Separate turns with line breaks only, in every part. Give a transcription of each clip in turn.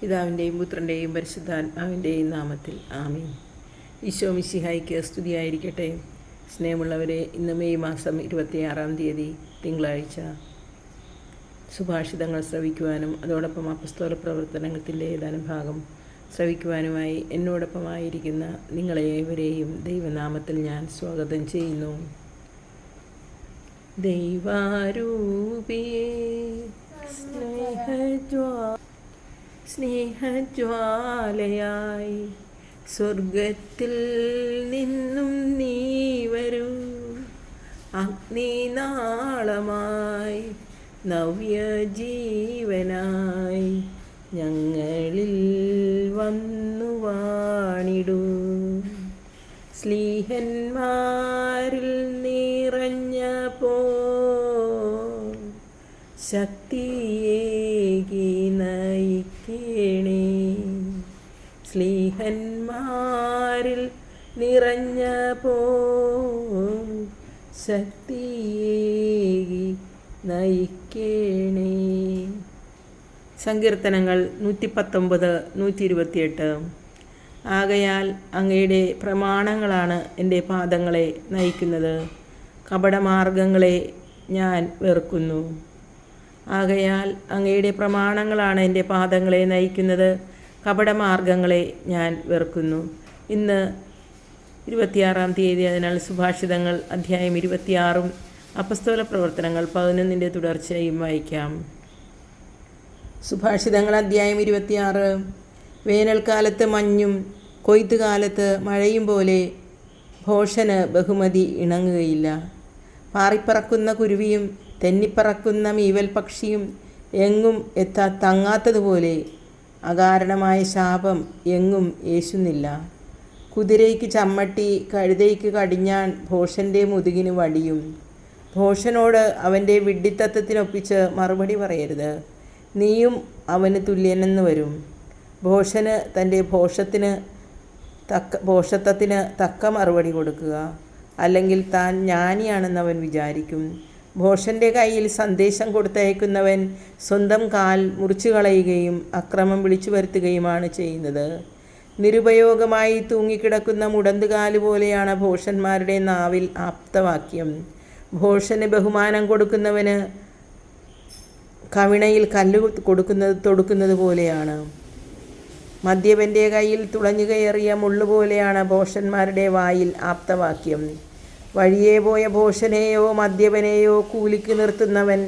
പിതാവിൻ്റെയും പുത്രൻ്റെയും പരിശുദ്ധാത്മാവിൻ്റെയും നാമത്തിൽ ആമീൻ. ഈശോ മിശിഹായ്ക്ക് സ്തുതിയായിരിക്കട്ടെ. സ്നേഹമുള്ളവരെ, ഇന്ന് മെയ് മാസം 26-ാം തീയതി തിങ്കളാഴ്ച. സുഭാഷിതങ്ങൾ ശ്രവിക്കുവാനും അതോടൊപ്പം അപ്പസ്തോല പ്രവർത്തനത്തിൻ്റെ ഏതാനും ഭാഗം ശ്രവിക്കുവാനുമായി എന്നോടൊപ്പമായിരിക്കുന്ന നിങ്ങളെ ഏവരെയും ദൈവനാമത്തിൽ ഞാൻ സ്വാഗതം ചെയ്യുന്നു. ദൈവാരൂപിയേ സ്നേഹജ്വാലയായി സ്വർഗത്തിൽ നിന്നും നീ വരൂ, അഗ്നിനാളമായി നവ്യജീവനായി ഞങ്ങളിൽ വന്നു വാണിടൂ. സ്ലീഹന്മാരിൽ നിറഞ്ഞപ്പോ ശക്തിയേകി നയിക്കണേ. സ്ലീഹന്മാരിൽ നിറഞ്ഞപ്പോ ശക്തിയേകി നയിക്കണേ. സങ്കീർത്തനങ്ങൾ 119, 128. ആകയാൽ അങ്ങയുടെ പ്രമാണങ്ങളാണ് എൻ്റെ പാദങ്ങളെ നയിക്കുന്നത്, കപടമാർഗങ്ങളെ ഞാൻ വെറുക്കുന്നു. ആകയാൽ അങ്ങയുടെ പ്രമാണങ്ങളാണ് എൻ്റെ പാദങ്ങളെ നയിക്കുന്നത്, കപടമാർഗങ്ങളെ ഞാൻ വെറുക്കുന്നു. ഇന്ന് 26-ാം തീയതി. അതിനാൽ സുഭാഷിതങ്ങൾ അധ്യായം 26-ഉം അപ്പസ്തോല പ്രവർത്തനങ്ങൾ 11-ൻ്റെ തുടർച്ചയും വായിക്കാം. സുഭാഷിതങ്ങൾ അധ്യായം 26. വേനൽക്കാലത്ത് മഞ്ഞും കൊയ്ത്തുകാലത്ത് മഴയും പോലെ ഭോഷന് ബഹുമതി ഇണങ്ങുകയില്ല. പാറിപ്പറക്കുന്ന കുരുവിയും തെന്നിപ്പറക്കുന്ന മീവൽ പക്ഷിയും എങ്ങും തങ്ങാത്തതുപോലെ അകാരണമായ ശാപം എങ്ങും ഏശുന്നില്ല. കുതിരയ്ക്ക് ചമ്മട്ടി, കഴുതയ്ക്ക് കടിഞ്ഞാൺ, ഭോഷൻ്റെ മുതുകിന് വടിയും. ഭോഷനോട് അവൻ്റെ വിഡ്ഢിത്തത്തിനൊപ്പിച്ച് മറുപടി പറയരുത്, നീയും അവന് തുല്യനെന്ന് വരും. ഭോഷന് തൻ്റെ ഭോഷത്വത്തിന് തക്ക മറുപടി കൊടുക്കുക, അല്ലെങ്കിൽ താൻ ജ്ഞാനിയാണെന്ന് അവൻ വിചാരിക്കും. ഭോഷൻ്റെ കയ്യിൽ സന്ദേശം കൊടുത്തയക്കുന്നവൻ സ്വന്തം കാൽ മുറിച്ചു കളയുകയും അക്രമം വിളിച്ചു വരുത്തുകയുമാണ് ചെയ്യുന്നത്. നിരുപയോഗമായി തൂങ്ങിക്കിടക്കുന്ന മുടന്തുകാല് പോലെയാണ് ഭോഷന്മാരുടെ നാവിൽ ആപ്തവാക്യം. ഭോഷന് ബഹുമാനം കൊടുക്കുന്നവന് കവിണയിൽ കല്ല് തൊടുക്കുന്നത് പോലെയാണ്. മദ്യപൻ്റെ കയ്യിൽ തുളഞ്ഞു കയറിയ മുള്ളുപോലെയാണ് ഭോഷന്മാരുടെ വായിൽ ആപ്തവാക്യം. വഴിയെ പോയ ഭോഷനെയോ മദ്യപനെയോ കൂലിക്ക് നിർത്തുന്നവൻ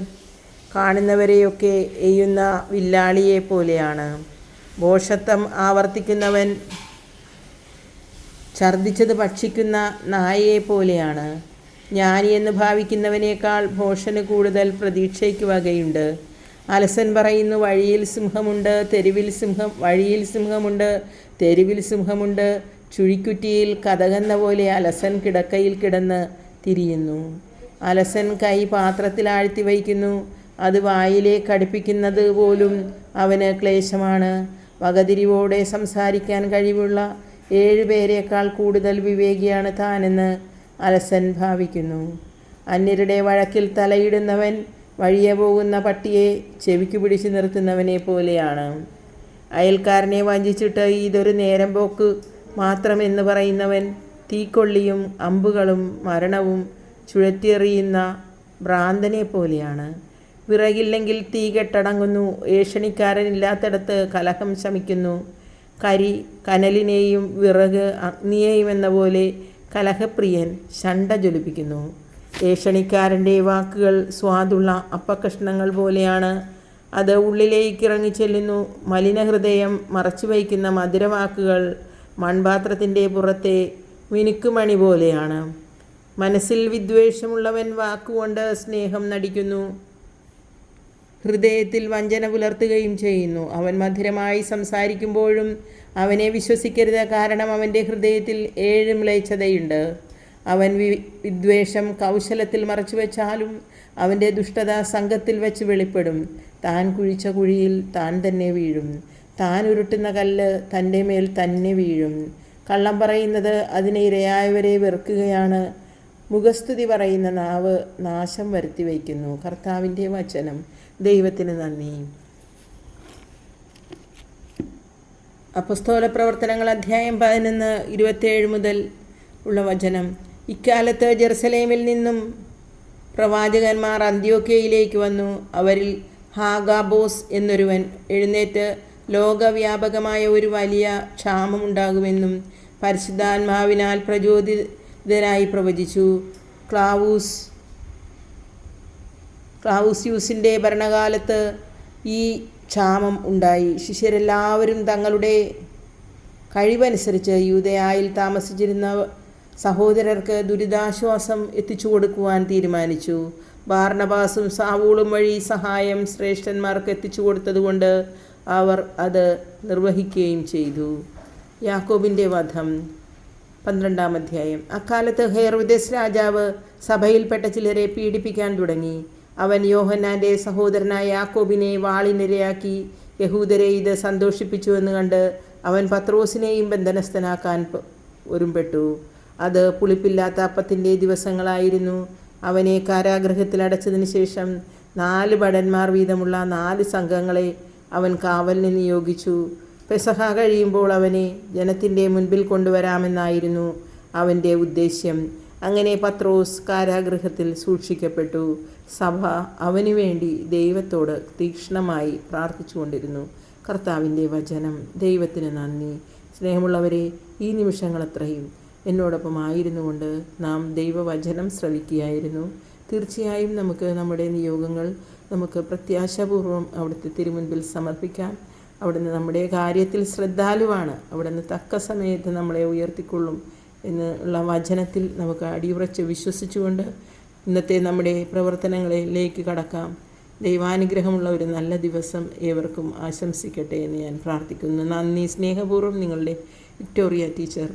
കാണുന്നവരെയൊക്കെ എയ്യുന്ന വില്ലാളിയെ പോലെയാണ്. ഭോഷത്വം ആവർത്തിക്കുന്നവൻ ഛർദ്ദിച്ചത് ഭക്ഷിക്കുന്ന നായയെ പോലെയാണ്. ജ്ഞാനിയെന്ന് ഭാവിക്കുന്നവനേക്കാൾ ഭോഷന് കൂടുതൽ പ്രതീക്ഷയ്ക്ക് വകയുണ്ട്. അലസൻ പറയുന്നു, വഴിയിൽ സിംഹമുണ്ട്, തെരുവിൽ സിംഹമുണ്ട്. ചുഴിക്കുറ്റിയിൽ കതകെന്ന പോലെ അലസൻ കിടക്കയിൽ കിടന്ന് തിരിയുന്നു. അലസൻ കൈ പാത്രത്തിൽ ആഴ്ത്തി വയ്ക്കുന്നു, അത് വായിലേക്ക് അടുപ്പിക്കുന്നത് പോലും അവന് ക്ലേശമാണ്. വകതിരിവോടെ സംസാരിക്കാൻ കഴിവുള്ള 7 പേരേക്കാൾ കൂടുതൽ വിവേകിയാണ് താനെന്ന് അലസൻ ഭാവിക്കുന്നു. അന്യരുടെ വഴക്കിൽ തലയിടുന്നവൻ വഴിയെ പോകുന്ന പട്ടിയെ ചെവിക്ക് പിടിച്ചു നിർത്തുന്നവനെ പോലെയാണ്. അയൽക്കാരനെ വഞ്ചിച്ചിട്ട് ഇതൊരു നേരം പോക്ക് മാത്രമെന്ന് പറയുന്നവൻ തീക്കൊള്ളിയും അമ്പുകളും മരണവും ചുഴറ്റിയെറിയുന്ന ഭ്രാന്തനെ പോലെയാണ്. വിറകില്ലെങ്കിൽ തീ കെട്ടടങ്ങുന്നു, ഏഷണിക്കാരനില്ലാത്തിടത്ത് കലഹം ശമിക്കുന്നു. കരി കനലിനെയും വിറക് അഗ്നിയെയും എന്ന പോലെ കലഹപ്രിയൻ ശണ്ട ജ്വലിപ്പിക്കുന്നു. ഏഷണിക്കാരൻ്റെ വാക്കുകൾ സ്വാദുള്ള അപ്പക്കഷ്ണങ്ങൾ പോലെയാണ്, അത് ഉള്ളിലേക്ക് ഇറങ്ങിച്ചെല്ലുന്നു. മലിനഹൃദയം മറച്ചു വയ്ക്കുന്ന മധുരവാക്കുകൾ മൺപാത്രത്തിൻ്റെ പുറത്തെ മിനുക്കുമണി പോലെയാണ്. മനസ്സിൽ വിദ്വേഷമുള്ളവൻ വാക്കുകൊണ്ട് സ്നേഹം നടിക്കുന്നു, ഹൃദയത്തിൽ വഞ്ചന പുലർത്തുകയും ചെയ്യുന്നു. അവൻ മധുരമായി സംസാരിക്കുമ്പോഴും അവനെ വിശ്വസിക്കരുത്, കാരണം അവൻ്റെ ഹൃദയത്തിൽ 7 മ്ലേച്ഛതയുണ്ട്. അവൻ വിദ്വേഷം കൗശലത്തിൽ മറച്ചു വെച്ചാലും അവൻ്റെ ദുഷ്ടത സംഘത്തിൽ വെച്ച് വെളിപ്പെടും. താൻ കുഴിച്ച കുഴിയിൽ താൻ തന്നെ വീഴും, താൻ ഉരുട്ടുന്ന കല്ല് തൻ്റെ മേൽ തന്നെ വീഴും. കള്ളം പറയുന്നത് അതിന് ഇരയായവരെ വെറുക്കുകയാണ്. മുഖസ്തുതി പറയുന്ന നാവ് നാശം വരുത്തി വയ്ക്കുന്നു. കർത്താവിൻ്റെ വചനം. ദൈവത്തിന് നന്ദി. അപ്പസ്തോല പ്രവർത്തനങ്ങൾ അധ്യായം 11 27 മുതൽ ഉള്ള വചനം. ഇക്കാലത്ത് ജെറുസലേമിൽ നിന്നും പ്രവാചകന്മാർ അന്ത്യോക്യയിലേക്ക് വന്നു. അവരിൽ ഹാഗാബോസ് എന്നൊരുവൻ എഴുന്നേറ്റ് ലോകവ്യാപകമായ ഒരു വലിയ ക്ഷാമമുണ്ടാകുമെന്നും പരിശുദ്ധാത്മാവിനാൽ പ്രചോദിതനായി പ്രവചിച്ചു. ക്ലാവുസ്യൂസിൻ്റെ ഭരണകാലത്ത് ഈ ക്ഷാമം ഉണ്ടായി. ശിഷ്യരെല്ലാവരും തങ്ങളുടെ കഴിവനുസരിച്ച് യൂദയായിൽ താമസിച്ചിരുന്ന സഹോദരർക്ക് ദുരിതാശ്വാസം എത്തിച്ചു കൊടുക്കുവാൻ തീരുമാനിച്ചു. ബാർണബാസും സാവൂളും വഴി സഹായം ശ്രേഷ്ഠന്മാർക്ക് എത്തിച്ചു കൊടുത്തതുകൊണ്ട് അവർ അത് നിർവഹിക്കുകയും ചെയ്തു. യാക്കോബിൻ്റെ വധം 12-ാം അധ്യായം. അക്കാലത്ത് ഹെരോദെസ് രാജാവ് സഭയിൽപ്പെട്ട ചിലരെ പീഡിപ്പിക്കാൻ തുടങ്ങി. അവൻ യോഹന്നാൻ്റെ സഹോദരനായ യാക്കോബിനെ വാളിനിരയാക്കി. യഹൂദരെ ഇത് സന്തോഷിപ്പിച്ചുവെന്ന് കണ്ട് അവൻ പത്രോസിനെയും ബന്ധനസ്ഥനാക്കാൻ ഒരുമ്പെട്ടു. അത് പുളിപ്പില്ലാത്ത അപ്പത്തിൻ്റെ ദിവസങ്ങളായിരുന്നു. അവനെ കാരാഗൃഹത്തിൽ അടച്ചതിന് ശേഷം 4 ഭടന്മാർ വീതമുള്ള 4 സംഘങ്ങളെ അവൻ കാവലിന് നിയോഗിച്ചു. പെസഹ കഴിയുമ്പോൾ അവനെ ജനത്തിൻ്റെ മുൻപിൽ കൊണ്ടുവരാമെന്നായിരുന്നു അവൻ്റെ ഉദ്ദേശ്യം. അങ്ങനെ പത്രോസ് കാരാഗൃഹത്തിൽ സൂക്ഷിക്കപ്പെട്ടു. സഭ അവനു വേണ്ടി ദൈവത്തോട് തീക്ഷ്ണമായി പ്രാർത്ഥിച്ചുകൊണ്ടിരുന്നു. കർത്താവിൻ്റെ വചനം. ദൈവത്തിന് നന്ദി. സ്നേഹമുള്ളവരെ, ഈ നിമിഷങ്ങളത്രയും എന്നോടൊപ്പം ആയിരുന്നു കൊണ്ട് നാം ദൈവവചനം ശ്രവിക്കുകയായിരുന്നു. തീർച്ചയായും നമുക്ക് നമ്മുടെ നിയോഗങ്ങൾ നമുക്ക് പ്രത്യാശാപൂർവം അവിടുത്തെ തിരുമുൻപിൽ സമർപ്പിക്കാം. അവിടുന്ന് നമ്മുടെ കാര്യത്തിൽ ശ്രദ്ധാലുവാണ്. അവിടുന്ന് തക്ക സമയത്ത് നമ്മളെ ഉയർത്തിക്കൊള്ളും എന്നുള്ള വചനത്തിൽ നമുക്ക് അടിയുറച്ച് വിശ്വസിച്ചുകൊണ്ട് ഇന്നത്തെ നമ്മുടെ പ്രവർത്തനങ്ങളിലേക്ക് കടക്കാം. ദൈവാനുഗ്രഹമുള്ള ഒരു നല്ല ദിവസം ഏവർക്കും ആശംസിക്കട്ടെ എന്ന് ഞാൻ പ്രാർത്ഥിക്കുന്നു. നന്ദി. സ്നേഹപൂർവ്വം നിങ്ങളുടെ വിക്ടോറിയ ടീച്ചർ.